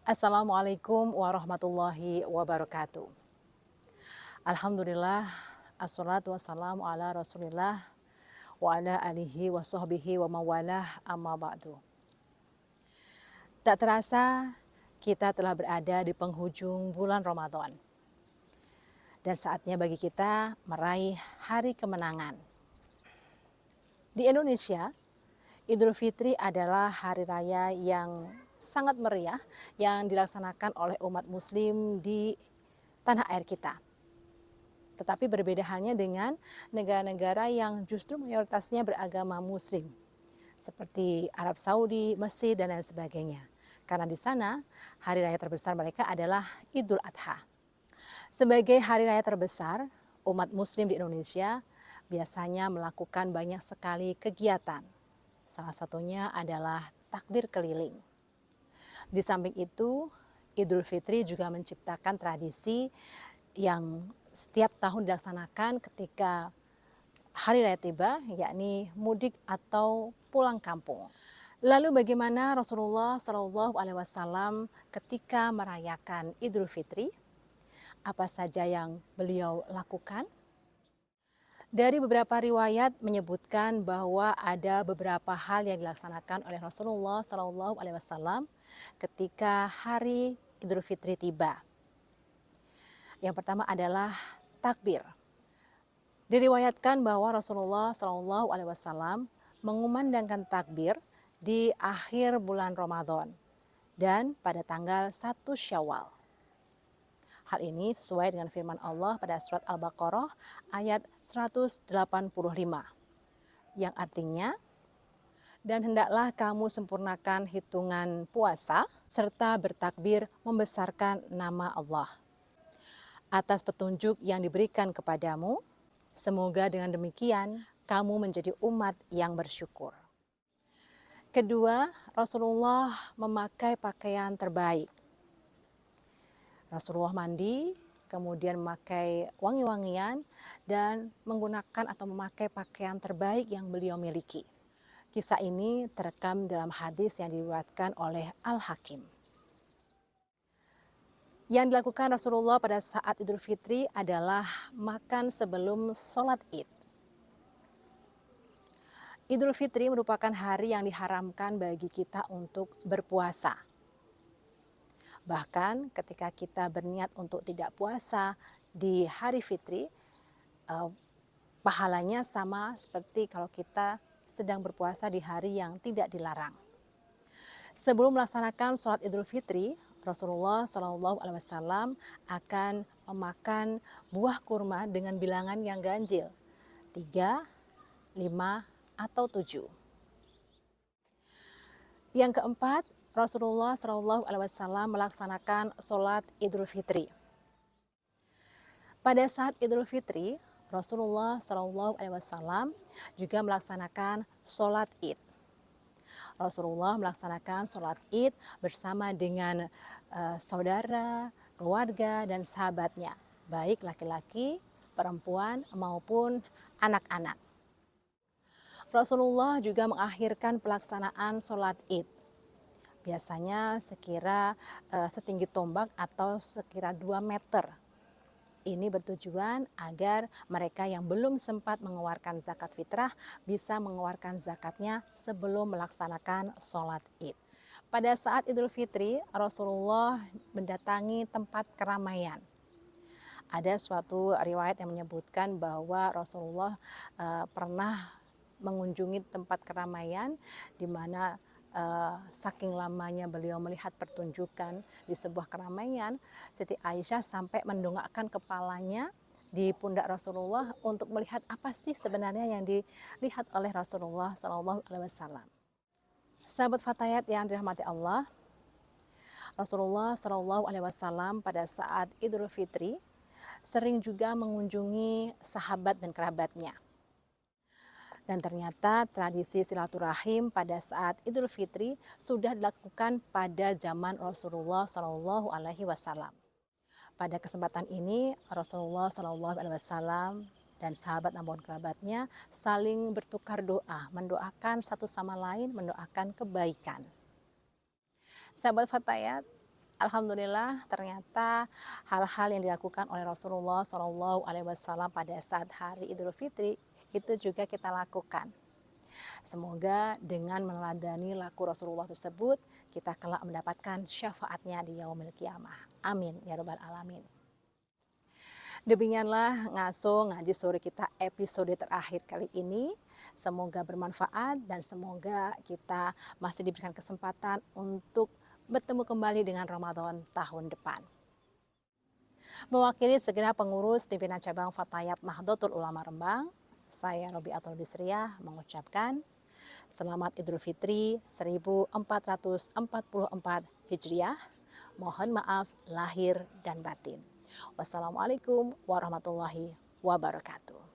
Assalamualaikum warahmatullahi wabarakatuh. Alhamdulillah, assalatu wassalamu ala rasulillah wa ala alihi wa sahbihi wa mawalah amma ba'du. Tak terasa kita telah berada di penghujung bulan Ramadan. Dan saatnya bagi kita meraih hari kemenangan. Di Indonesia, Idul Fitri adalah hari raya yang sangat meriah yang dilaksanakan oleh umat muslim di tanah air kita. Tetapi berbeda halnya dengan negara-negara yang justru mayoritasnya beragama muslim, seperti Arab Saudi, Mesir, dan lain sebagainya. Karena di sana hari raya terbesar mereka adalah Idul Adha. Sebagai hari raya terbesar, umat muslim di Indonesia biasanya melakukan banyak sekali kegiatan. Salah satunya adalah takbir keliling. Di samping itu, Idul Fitri juga menciptakan tradisi yang setiap tahun dilaksanakan ketika hari raya tiba, yakni mudik atau pulang kampung. Lalu bagaimana Rasulullah Shallallahu Alaihi Wasallam ketika merayakan Idul Fitri? Apa saja yang beliau lakukan? Dari beberapa riwayat menyebutkan bahwa ada beberapa hal yang dilaksanakan oleh Rasulullah Shallallahu Alaihi Wasallam ketika hari Idul Fitri tiba. Yang pertama adalah takbir. Diriwayatkan bahwa Rasulullah Shallallahu Alaihi Wasallam mengumandangkan takbir di akhir bulan Ramadan dan pada tanggal 1 Syawal. Hal ini sesuai dengan firman Allah pada surat Al-Baqarah ayat 185 yang artinya, dan hendaklah kamu sempurnakan hitungan puasa serta bertakbir membesarkan nama Allah. Atas petunjuk yang diberikan kepadamu, semoga dengan demikian kamu menjadi umat yang bersyukur. Kedua, Rasulullah memakai pakaian terbaik. Rasulullah mandi, kemudian memakai wangi-wangian dan menggunakan atau memakai pakaian terbaik yang beliau miliki. Kisah ini terekam dalam hadis yang diriwayatkan oleh Al-Hakim. Yang dilakukan Rasulullah pada saat Idul Fitri adalah makan sebelum sholat Id. Idul Fitri merupakan hari yang diharamkan bagi kita untuk berpuasa. Bahkan ketika kita berniat untuk tidak puasa di hari fitri, pahalanya sama seperti kalau kita sedang berpuasa di hari yang tidak dilarang. Sebelum melaksanakan sholat Idul Fitri, Rasulullah Shallallahu Alaihi Wasallam akan memakan buah kurma dengan bilangan yang ganjil, 3, 5, atau 7. Yang keempat, Rasulullah Shallallahu Alaihi Wasallam melaksanakan sholat Idul Fitri. Pada saat Idul Fitri, Rasulullah Shallallahu Alaihi Wasallam juga melaksanakan sholat Id. Rasulullah melaksanakan sholat Id bersama dengan saudara, keluarga, dan sahabatnya, baik laki-laki, perempuan, maupun anak-anak. Rasulullah juga mengakhirkan pelaksanaan sholat Id. Biasanya sekira setinggi tombak atau sekira 2 meter. Ini bertujuan agar mereka yang belum sempat mengeluarkan zakat fitrah bisa mengeluarkan zakatnya sebelum melaksanakan sholat Id. Pada saat Idul Fitri, Rasulullah mendatangi tempat keramaian. Ada suatu riwayat yang menyebutkan bahwa Rasulullah pernah mengunjungi tempat keramaian di mana saking lamanya beliau melihat pertunjukan di sebuah keramaian, Siti Aisyah sampai mendongakkan kepalanya di pundak Rasulullah untuk melihat apa sih sebenarnya yang dilihat oleh Rasulullah Shallallahu Alaihi Wasallam. Sahabat Fatayat yang dirahmati Allah, Rasulullah Shallallahu Alaihi Wasallam pada saat Idul Fitri sering juga mengunjungi sahabat dan kerabatnya. Dan ternyata tradisi silaturahim pada saat Idul Fitri sudah dilakukan pada zaman Rasulullah Shallallahu Alaihi Wasallam. Pada kesempatan ini Rasulullah Shallallahu Alaihi Wasallam dan sahabat maupun kerabatnya saling bertukar doa, mendoakan satu sama lain, mendoakan kebaikan. Sahabat Fatayat, Alhamdulillah ternyata hal-hal yang dilakukan oleh Rasulullah SAW pada saat hari Idul Fitri itu juga kita lakukan. Semoga dengan meneladani laku Rasulullah tersebut, kita kelak mendapatkan syafaatnya di yaumil qiyamah. Amin ya rabbal alamin. Demikianlah ngaso ngaji sore kita episode terakhir kali ini. Semoga bermanfaat dan semoga kita masih diberikan kesempatan untuk bertemu kembali dengan Ramadan tahun depan. Mewakili segenap pengurus pimpinan cabang Fatayat Nahdlatul Ulama Rembang, saya Robiatul Bisriyah mengucapkan Selamat Idul Fitri 1444 Hijriah. Mohon maaf lahir dan batin. Wassalamualaikum warahmatullahi wabarakatuh.